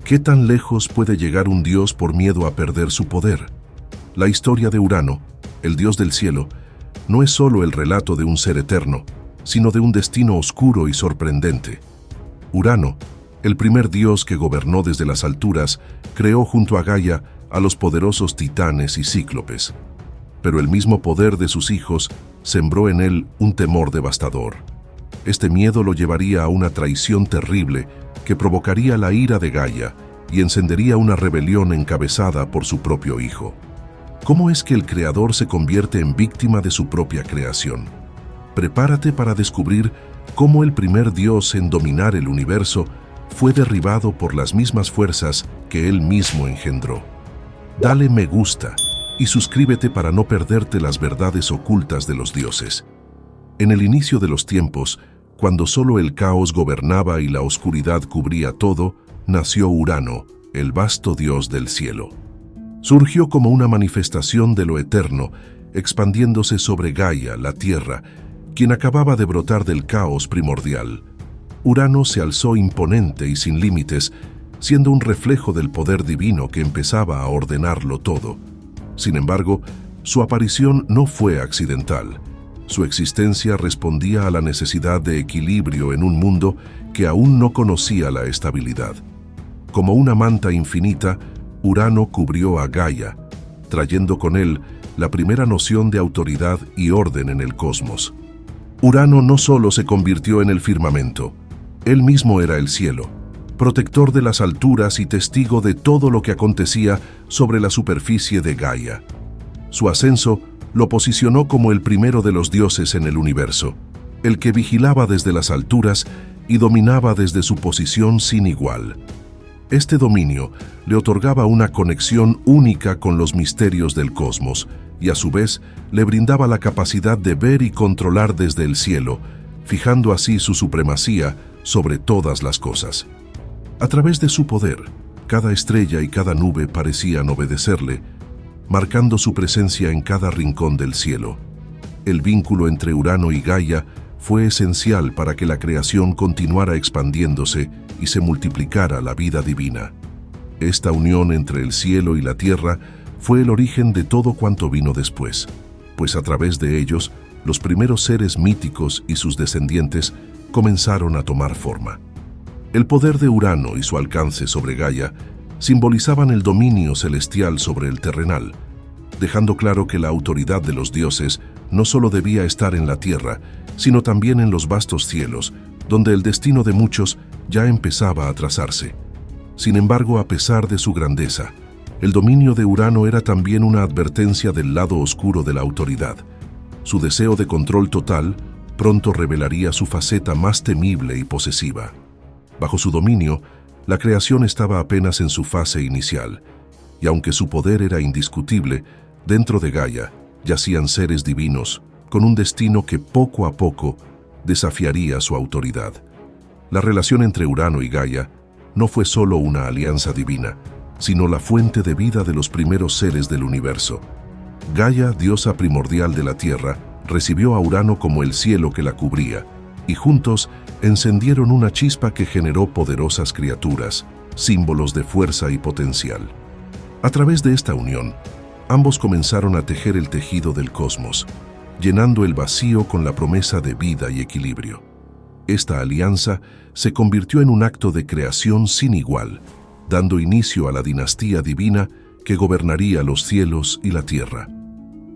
¿Qué tan lejos puede llegar un dios por miedo a perder su poder? La historia de Urano, el dios del cielo, no es solo el relato de un ser eterno, sino de un destino oscuro y sorprendente. Urano, el primer dios que gobernó desde las alturas, creó junto a Gaia a los poderosos titanes y cíclopes. Pero el mismo poder de sus hijos sembró en él un temor devastador. Este miedo lo llevaría a una traición terrible que provocaría la ira de Gaia y encendería una rebelión encabezada por su propio hijo. ¿Cómo es que el creador se convierte en víctima de su propia creación? Prepárate para descubrir cómo el primer dios en dominar el universo fue derribado por las mismas fuerzas que él mismo engendró. Dale me gusta y suscríbete para no perderte las verdades ocultas de los dioses. En el inicio de los tiempos, cuando solo el caos gobernaba y la oscuridad cubría todo, nació Urano, el vasto dios del cielo. Surgió como una manifestación de lo eterno, expandiéndose sobre Gaia, la tierra, quien acababa de brotar del caos primordial. Urano se alzó imponente y sin límites, siendo un reflejo del poder divino que empezaba a ordenarlo todo. Sin embargo, su aparición no fue accidental. Su existencia respondía a la necesidad de equilibrio en un mundo que aún no conocía la estabilidad. Como una manta infinita, Urano cubrió a Gaia, trayendo con él la primera noción de autoridad y orden en el cosmos. Urano no solo se convirtió en el firmamento, él mismo era el cielo, protector de las alturas y testigo de todo lo que acontecía sobre la superficie de Gaia. Su ascenso lo posicionó como el primero de los dioses en el universo, el que vigilaba desde las alturas y dominaba desde su posición sin igual. Este dominio le otorgaba una conexión única con los misterios del cosmos y a su vez le brindaba la capacidad de ver y controlar desde el cielo, fijando así su supremacía sobre todas las cosas. A través de su poder, cada estrella y cada nube parecían obedecerle, marcando su presencia en cada rincón del cielo. El vínculo entre Urano y Gaia fue esencial para que la creación continuara expandiéndose y se multiplicara la vida divina. Esta unión entre el cielo y la tierra fue el origen de todo cuanto vino después, pues a través de ellos, los primeros seres míticos y sus descendientes comenzaron a tomar forma. El poder de Urano y su alcance sobre Gaia simbolizaban el dominio celestial sobre el terrenal, dejando claro que la autoridad de los dioses no solo debía estar en la tierra, sino también en los vastos cielos, donde el destino de muchos ya empezaba a trazarse. Sin embargo, a pesar de su grandeza, el dominio de Urano era también una advertencia del lado oscuro de la autoridad. Su deseo de control total pronto revelaría su faceta más temible y posesiva. Bajo su dominio, la creación estaba apenas en su fase inicial, y aunque su poder era indiscutible, dentro de Gaia yacían seres divinos, con un destino que poco a poco desafiaría su autoridad. La relación entre Urano y Gaia no fue solo una alianza divina, sino la fuente de vida de los primeros seres del universo. Gaia, diosa primordial de la Tierra, recibió a Urano como el cielo que la cubría, y juntos encendieron una chispa que generó poderosas criaturas, símbolos de fuerza y potencial. A través de esta unión, ambos comenzaron a tejer el tejido del cosmos, llenando el vacío con la promesa de vida y equilibrio. Esta alianza se convirtió en un acto de creación sin igual, dando inicio a la dinastía divina que gobernaría los cielos y la tierra.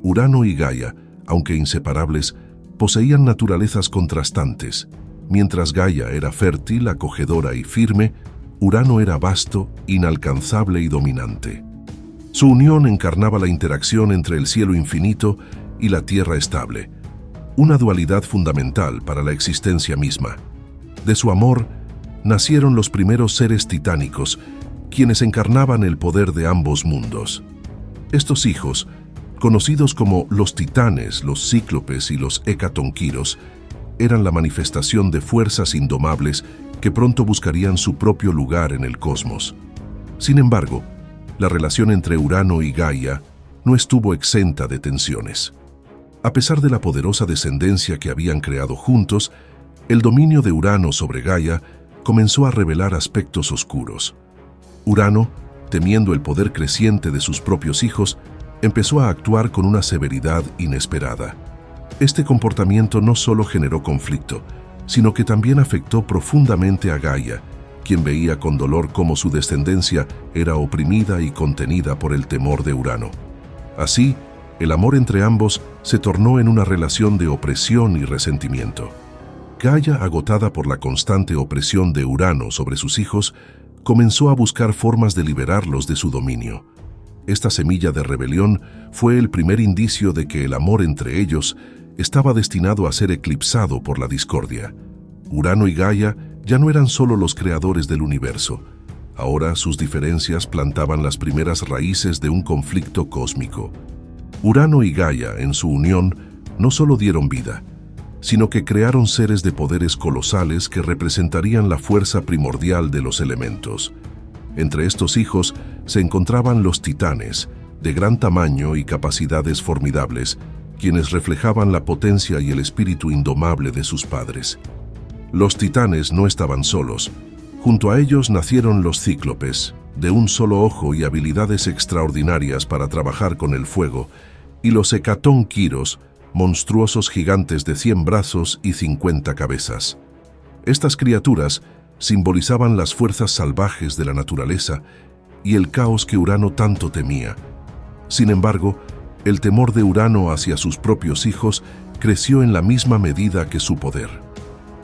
Urano y Gaia, aunque inseparables, poseían naturalezas contrastantes. Mientras Gaia era fértil, acogedora y firme, Urano era vasto, inalcanzable y dominante. Su unión encarnaba la interacción entre el cielo infinito y la tierra estable, una dualidad fundamental para la existencia misma. De su amor nacieron los primeros seres titánicos, quienes encarnaban el poder de ambos mundos. Estos hijos, conocidos como los titanes, los cíclopes y los hecatonquiros, eran la manifestación de fuerzas indomables que pronto buscarían su propio lugar en el cosmos. Sin embargo, la relación entre Urano y Gaia no estuvo exenta de tensiones. A pesar de la poderosa descendencia que habían creado juntos, el dominio de Urano sobre Gaia comenzó a revelar aspectos oscuros. Urano, temiendo el poder creciente de sus propios hijos, empezó a actuar con una severidad inesperada. Este comportamiento no solo generó conflicto, sino que también afectó profundamente a Gaia, quien veía con dolor cómo su descendencia era oprimida y contenida por el temor de Urano. Así, el amor entre ambos se tornó en una relación de opresión y resentimiento. Gaia, agotada por la constante opresión de Urano sobre sus hijos, comenzó a buscar formas de liberarlos de su dominio. Esta semilla de rebelión fue el primer indicio de que el amor entre ellos estaba destinado a ser eclipsado por la discordia. Urano y Gaia ya no eran solo los creadores del universo. Ahora sus diferencias plantaban las primeras raíces de un conflicto cósmico. Urano y Gaia, en su unión, no solo dieron vida, sino que crearon seres de poderes colosales que representarían la fuerza primordial de los elementos. Entre estos hijos se encontraban los titanes, de gran tamaño y capacidades formidables, quienes reflejaban la potencia y el espíritu indomable de sus padres. Los titanes no estaban solos. Junto a ellos nacieron los cíclopes, de un solo ojo y habilidades extraordinarias para trabajar con el fuego, y los hecatónquiros, monstruosos gigantes de 100 brazos y 50 cabezas. Estas criaturas simbolizaban las fuerzas salvajes de la naturaleza y el caos que Urano tanto temía. Sin embargo, el temor de Urano hacia sus propios hijos creció en la misma medida que su poder.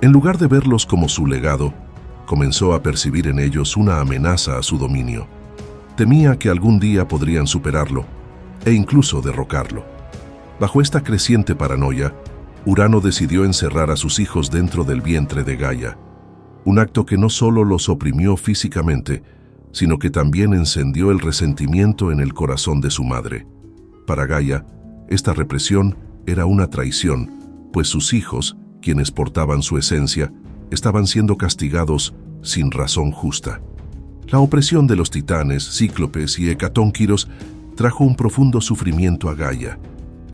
En lugar de verlos como su legado, comenzó a percibir en ellos una amenaza a su dominio. Temía que algún día podrían superarlo e incluso derrocarlo. Bajo esta creciente paranoia, Urano decidió encerrar a sus hijos dentro del vientre de Gaia, un acto que no solo los oprimió físicamente, sino que también encendió el resentimiento en el corazón de su madre. Para Gaia, esta represión era una traición, pues sus hijos, quienes portaban su esencia, estaban siendo castigados sin razón justa. La opresión de los titanes, cíclopes y hecatónquiros trajo un profundo sufrimiento a Gaia,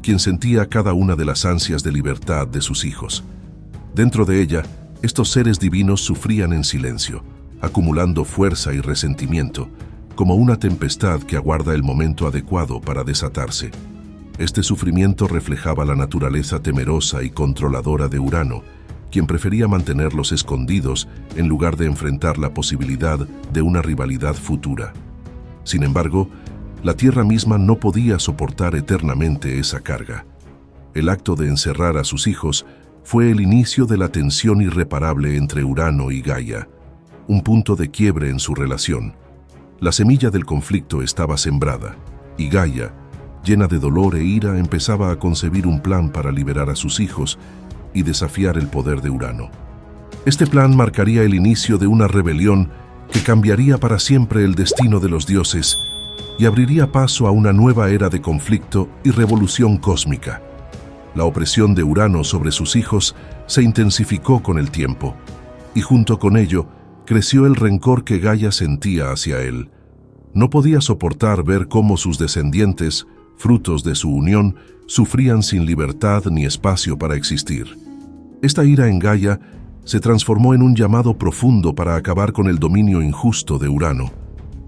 quien sentía cada una de las ansias de libertad de sus hijos. Dentro de ella, estos seres divinos sufrían en silencio, acumulando fuerza y resentimiento, como una tempestad que aguarda el momento adecuado para desatarse. Este sufrimiento reflejaba la naturaleza temerosa y controladora de Urano, quien prefería mantenerlos escondidos en lugar de enfrentar la posibilidad de una rivalidad futura. Sin embargo, la Tierra misma no podía soportar eternamente esa carga. El acto de encerrar a sus hijos fue el inicio de la tensión irreparable entre Urano y Gaia, un punto de quiebre en su relación. La semilla del conflicto estaba sembrada, y Gaia, llena de dolor e ira, empezaba a concebir un plan para liberar a sus hijos y desafiar el poder de Urano. Este plan marcaría el inicio de una rebelión que cambiaría para siempre el destino de los dioses y abriría paso a una nueva era de conflicto y revolución cósmica. La opresión de Urano sobre sus hijos se intensificó con el tiempo, y junto con ello creció el rencor que Gaia sentía hacia él. No podía soportar ver cómo sus descendientes, frutos de su unión, sufrían sin libertad ni espacio para existir. Esta ira en Gaia se transformó en un llamado profundo para acabar con el dominio injusto de Urano.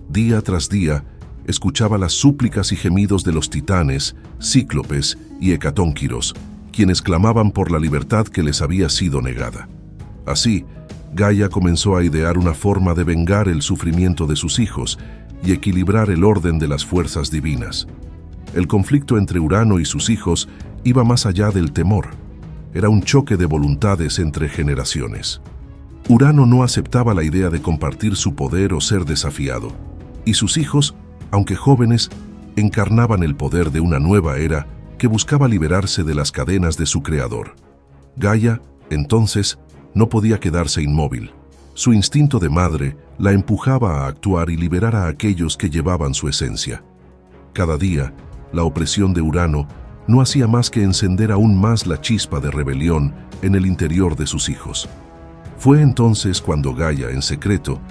Día tras día, escuchaba las súplicas y gemidos de los titanes, cíclopes y hecatónquiros, quienes clamaban por la libertad que les había sido negada. Así, Gaia comenzó a idear una forma de vengar el sufrimiento de sus hijos y equilibrar el orden de las fuerzas divinas. El conflicto entre Urano y sus hijos iba más allá del temor. Era un choque de voluntades entre generaciones. Urano no aceptaba la idea de compartir su poder o ser desafiado, y sus hijos, aunque jóvenes, encarnaban el poder de una nueva era que buscaba liberarse de las cadenas de su creador. Gaia, entonces, no podía quedarse inmóvil. Su instinto de madre la empujaba a actuar y liberar a aquellos que llevaban su esencia. Cada día, la opresión de Urano no hacía más que encender aún más la chispa de rebelión en el interior de sus hijos. Fue entonces cuando Gaia, en secreto,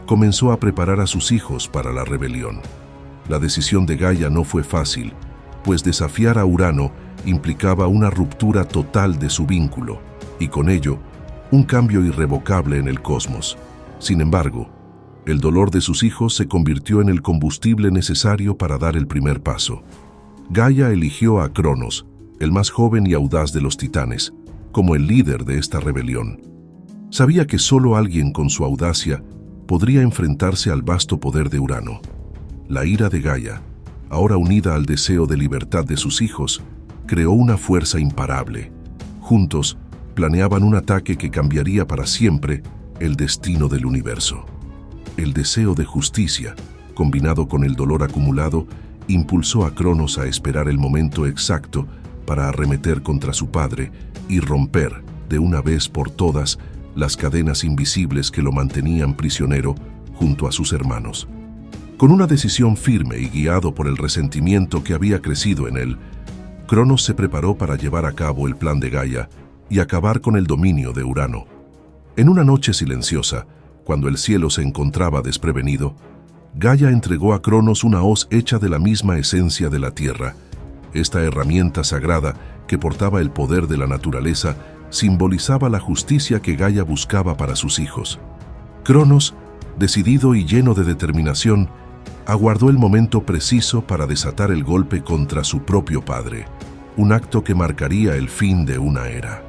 comenzó a preparar a sus hijos para la rebelión. La decisión de Gaia no fue fácil, pues desafiar a Urano implicaba una ruptura total de su vínculo, y con ello, un cambio irrevocable en el cosmos. Sin embargo, El dolor de sus hijos se convirtió en el combustible necesario para dar el primer paso. Gaia eligió a Cronos, el más joven y audaz de los titanes, como el líder de esta rebelión. Sabía que solo alguien con su audacia podría enfrentarse al vasto poder de Urano. La ira de Gaia, ahora unida al deseo de libertad de sus hijos, creó una fuerza imparable. Juntos, planeaban un ataque que cambiaría para siempre el destino del universo. El deseo de justicia, combinado con el dolor acumulado, impulsó a Cronos a esperar el momento exacto para arremeter contra su padre y romper, de una vez por todas, las cadenas invisibles que lo mantenían prisionero junto a sus hermanos. Con una decisión firme y guiado por el resentimiento que había crecido en él, Cronos se preparó para llevar a cabo el plan de Gaia y acabar con el dominio de Urano. En una noche silenciosa, cuando el cielo se encontraba desprevenido, Gaia entregó a Cronos una hoz hecha de la misma esencia de la tierra. Esta herramienta sagrada, que portaba el poder de la naturaleza, simbolizaba la justicia que Gaia buscaba para sus hijos. Cronos, decidido y lleno de determinación, aguardó el momento preciso para desatar el golpe contra su propio padre, un acto que marcaría el fin de una era.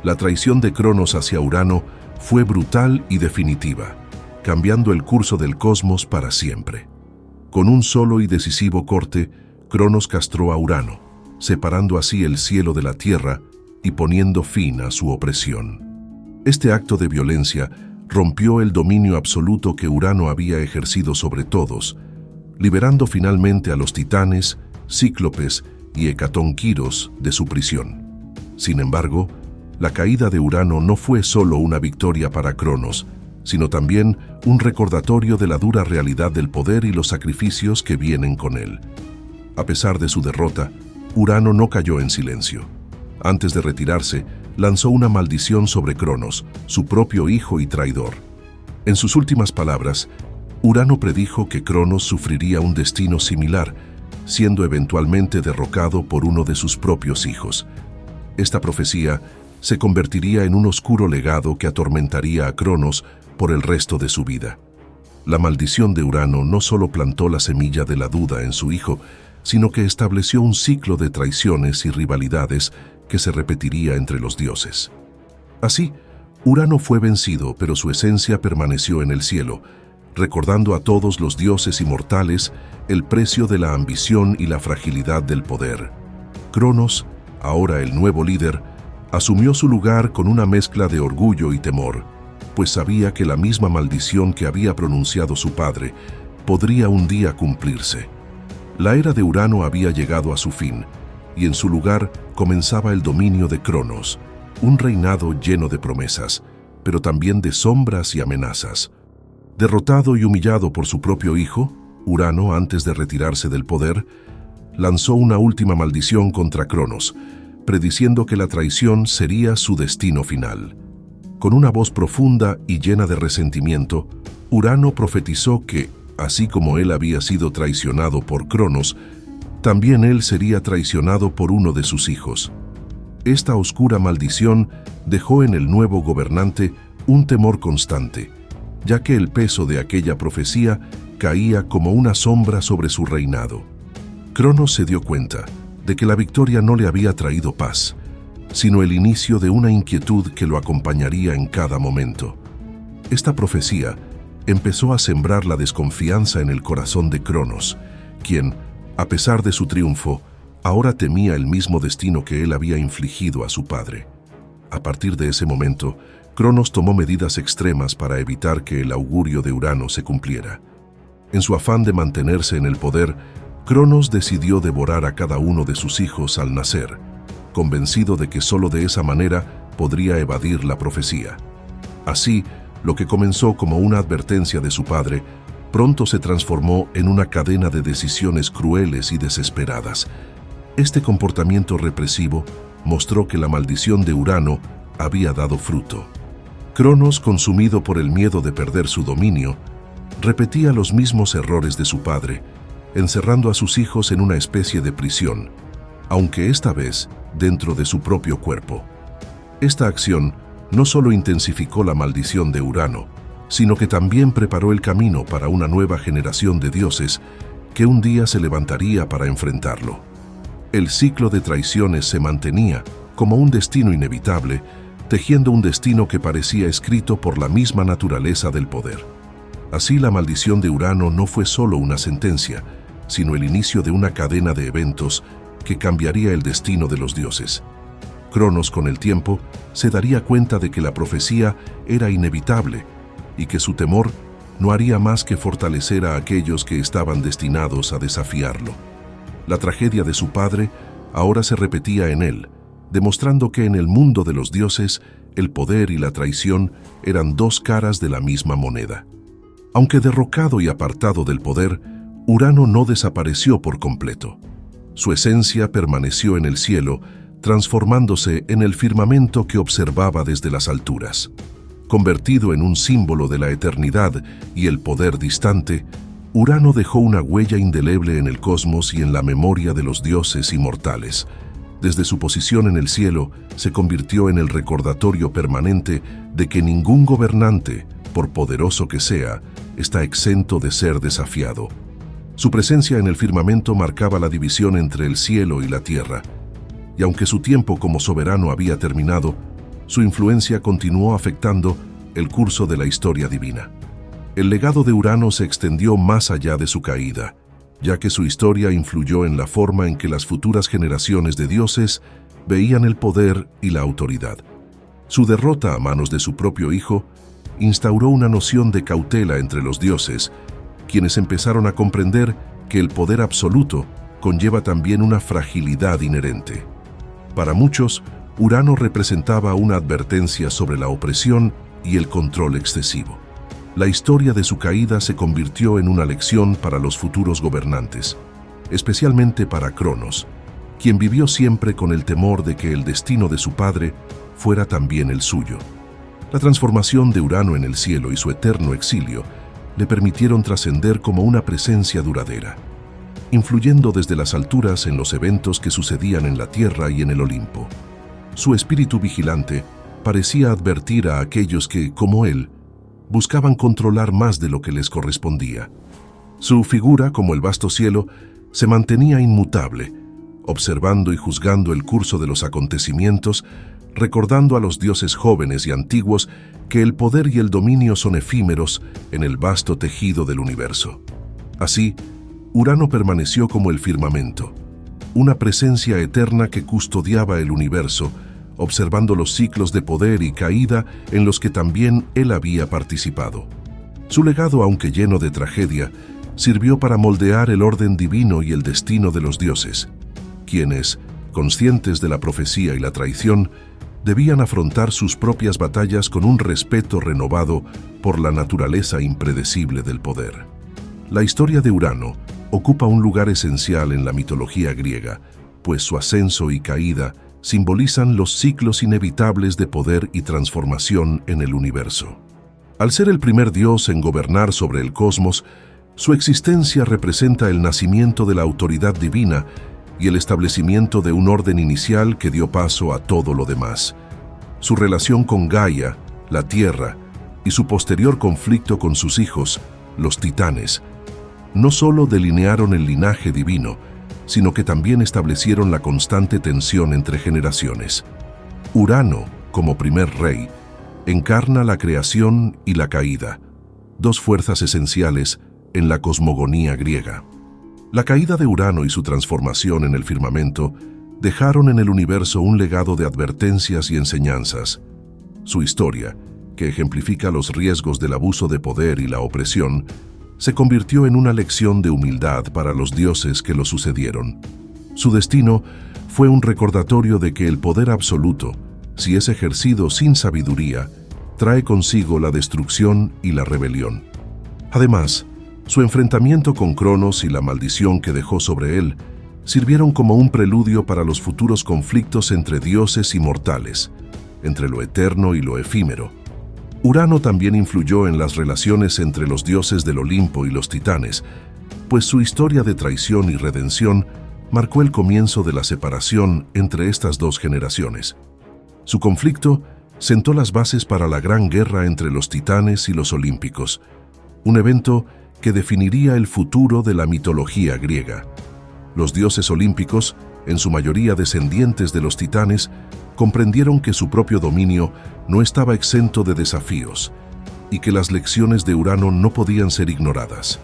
La traición de Cronos hacia Urano fue brutal y definitiva, cambiando el curso del cosmos para siempre. Con un solo y decisivo corte, Cronos castró a Urano, separando así el cielo de la tierra y poniendo fin a su opresión. Este acto de violencia rompió el dominio absoluto que Urano había ejercido sobre todos, liberando finalmente a los titanes, cíclopes y hecatónquiros de su prisión. Sin embargo, la caída de Urano no fue solo una victoria para Cronos, sino también un recordatorio de la dura realidad del poder y los sacrificios que vienen con él. A pesar de su derrota, Urano no cayó en silencio. Antes de retirarse, lanzó una maldición sobre Cronos, su propio hijo y traidor. En sus últimas palabras, Urano predijo que Cronos sufriría un destino similar, siendo eventualmente derrocado por uno de sus propios hijos. Esta profecía se convertiría en un oscuro legado que atormentaría a Cronos por el resto de su vida. La maldición de Urano no solo plantó la semilla de la duda en su hijo, sino que estableció un ciclo de traiciones y rivalidades que se repetiría entre los dioses. Así, Urano fue vencido, pero su esencia permaneció en el cielo, recordando a todos los dioses inmortales el precio de la ambición y la fragilidad del poder. Cronos, ahora el nuevo líder, asumió su lugar con una mezcla de orgullo y temor, pues sabía que la misma maldición que había pronunciado su padre podría un día cumplirse. La era de Urano había llegado a su fin, y en su lugar comenzaba el dominio de Cronos, un reinado lleno de promesas, pero también de sombras y amenazas. Derrotado y humillado por su propio hijo, Urano, antes de retirarse del poder, lanzó una última maldición contra Cronos, prediciendo que la traición sería su destino final. Con una voz profunda y llena de resentimiento, Urano profetizó que, así como él había sido traicionado por Cronos, también él sería traicionado por uno de sus hijos. Esta oscura maldición dejó en el nuevo gobernante un temor constante, ya que el peso de aquella profecía caía como una sombra sobre su reinado. Cronos se dio cuenta de que la victoria no le había traído paz, sino el inicio de una inquietud que lo acompañaría en cada momento. Esta profecía empezó a sembrar la desconfianza en el corazón de Cronos, quien, a pesar de su triunfo, ahora temía el mismo destino que él había infligido a su padre. A partir de ese momento, Cronos tomó medidas extremas para evitar que el augurio de Urano se cumpliera. En su afán de mantenerse en el poder, Cronos decidió devorar a cada uno de sus hijos al nacer, convencido de que solo de esa manera podría evadir la profecía. Así, lo que comenzó como una advertencia de su padre, pronto se transformó en una cadena de decisiones crueles y desesperadas. Este comportamiento represivo mostró que la maldición de Urano había dado fruto. Cronos, consumido por el miedo de perder su dominio, repetía los mismos errores de su padre, encerrando a sus hijos en una especie de prisión, aunque esta vez dentro de su propio cuerpo. Esta acción no solo intensificó la maldición de Urano, sino que también preparó el camino para una nueva generación de dioses que un día se levantaría para enfrentarlo. El ciclo de traiciones se mantenía como un destino inevitable, tejiendo un destino que parecía escrito por la misma naturaleza del poder. Así, la maldición de Urano no fue solo una sentencia, sino el inicio de una cadena de eventos que cambiaría el destino de los dioses. Cronos, con el tiempo, se daría cuenta de que la profecía era inevitable y que su temor no haría más que fortalecer a aquellos que estaban destinados a desafiarlo. La tragedia de su padre ahora se repetía en él, demostrando que en el mundo de los dioses, el poder y la traición eran dos caras de la misma moneda. Aunque derrocado y apartado del poder, Urano no desapareció por completo. Su esencia permaneció en el cielo, transformándose en el firmamento que observaba desde las alturas. Convertido en un símbolo de la eternidad y el poder distante, Urano dejó una huella indeleble en el cosmos y en la memoria de los dioses inmortales. Desde su posición en el cielo, se convirtió en el recordatorio permanente de que ningún gobernante, por poderoso que sea, está exento de ser desafiado. Su presencia en el firmamento marcaba la división entre el cielo y la tierra, y aunque su tiempo como soberano había terminado, su influencia continuó afectando el curso de la historia divina. El legado de Urano se extendió más allá de su caída, ya que su historia influyó en la forma en que las futuras generaciones de dioses veían el poder y la autoridad. Su derrota a manos de su propio hijo instauró una noción de cautela entre los dioses, quienes empezaron a comprender que el poder absoluto conlleva también una fragilidad inherente. Para muchos, Urano representaba una advertencia sobre la opresión y el control excesivo. La historia de su caída se convirtió en una lección para los futuros gobernantes, especialmente para Cronos, quien vivió siempre con el temor de que el destino de su padre fuera también el suyo. La transformación de Urano en el cielo y su eterno exilio le permitieron trascender como una presencia duradera, influyendo desde las alturas en los eventos que sucedían en la Tierra y en el Olimpo. Su espíritu vigilante parecía advertir a aquellos que, como él, buscaban controlar más de lo que les correspondía. Su figura, como el vasto cielo, se mantenía inmutable, observando y juzgando el curso de los acontecimientos, recordando a los dioses jóvenes y antiguos que el poder y el dominio son efímeros en el vasto tejido del universo. Así, Urano permaneció como el firmamento, una presencia eterna que custodiaba el universo, observando los ciclos de poder y caída en los que también él había participado. Su legado, aunque lleno de tragedia, sirvió para moldear el orden divino y el destino de los dioses, quienes, conscientes de la profecía y la traición, debían afrontar sus propias batallas con un respeto renovado por la naturaleza impredecible del poder. La historia de Urano ocupa un lugar esencial en la mitología griega, pues su ascenso y caída simbolizan los ciclos inevitables de poder y transformación en el universo. Al ser el primer dios en gobernar sobre el cosmos, su existencia representa el nacimiento de la autoridad divina y el establecimiento de un orden inicial que dio paso a todo lo demás. Su relación con Gaia, la Tierra, y su posterior conflicto con sus hijos, los titanes, no solo delinearon el linaje divino, sino que también establecieron la constante tensión entre generaciones. Urano, como primer rey, encarna la creación y la caída, dos fuerzas esenciales en la cosmogonía griega. La caída de Urano y su transformación en el firmamento dejaron en el universo un legado de advertencias y enseñanzas. Su historia, que ejemplifica los riesgos del abuso de poder y la opresión, se convirtió en una lección de humildad para los dioses que lo sucedieron. Su destino fue un recordatorio de que el poder absoluto, si es ejercido sin sabiduría, trae consigo la destrucción y la rebelión. Además, su enfrentamiento con Cronos y la maldición que dejó sobre él sirvieron como un preludio para los futuros conflictos entre dioses y mortales, entre lo eterno y lo efímero. Urano también influyó en las relaciones entre los dioses del Olimpo y los titanes, pues su historia de traición y redención marcó el comienzo de la separación entre estas dos generaciones. Su conflicto sentó las bases para la gran guerra entre los titanes y los olímpicos, un evento que definiría el futuro de la mitología griega. Los dioses olímpicos, en su mayoría descendientes de los titanes, comprendieron que su propio dominio no estaba exento de desafíos y que las lecciones de Urano no podían ser ignoradas.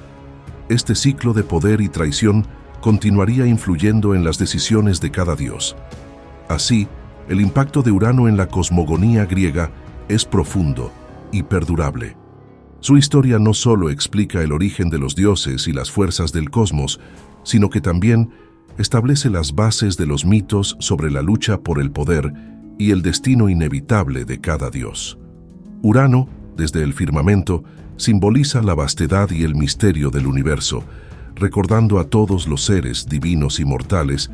Este ciclo de poder y traición continuaría influyendo en las decisiones de cada dios. Así, el impacto de Urano en la cosmogonía griega es profundo y perdurable. Su historia no solo explica el origen de los dioses y las fuerzas del cosmos, sino que también establece las bases de los mitos sobre la lucha por el poder y el destino inevitable de cada dios. Urano, desde el firmamento, simboliza la vastedad y el misterio del universo, recordando a todos los seres divinos y mortales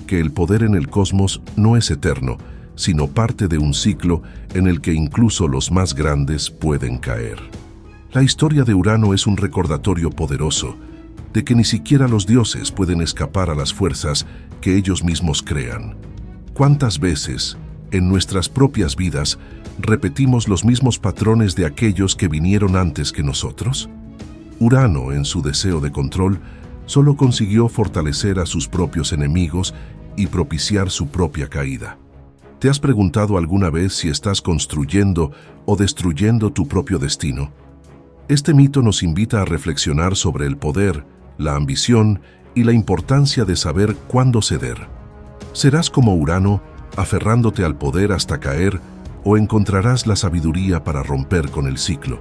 que el poder en el cosmos no es eterno, sino parte de un ciclo en el que incluso los más grandes pueden caer. La historia de Urano es un recordatorio poderoso de que ni siquiera los dioses pueden escapar a las fuerzas que ellos mismos crean. ¿Cuántas veces, en nuestras propias vidas, repetimos los mismos patrones de aquellos que vinieron antes que nosotros? Urano, en su deseo de control, solo consiguió fortalecer a sus propios enemigos y propiciar su propia caída. ¿Te has preguntado alguna vez si estás construyendo o destruyendo tu propio destino? Este mito nos invita a reflexionar sobre el poder, la ambición y la importancia de saber cuándo ceder. ¿Serás como Urano, aferrándote al poder hasta caer, o encontrarás la sabiduría para romper con el ciclo?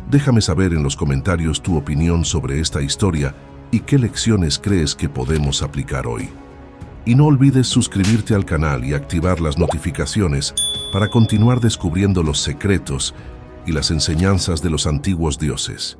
Déjame saber en los comentarios tu opinión sobre esta historia y qué lecciones crees que podemos aplicar hoy. Y no olvides suscribirte al canal y activar las notificaciones para continuar descubriendo los secretos y las enseñanzas de los antiguos dioses.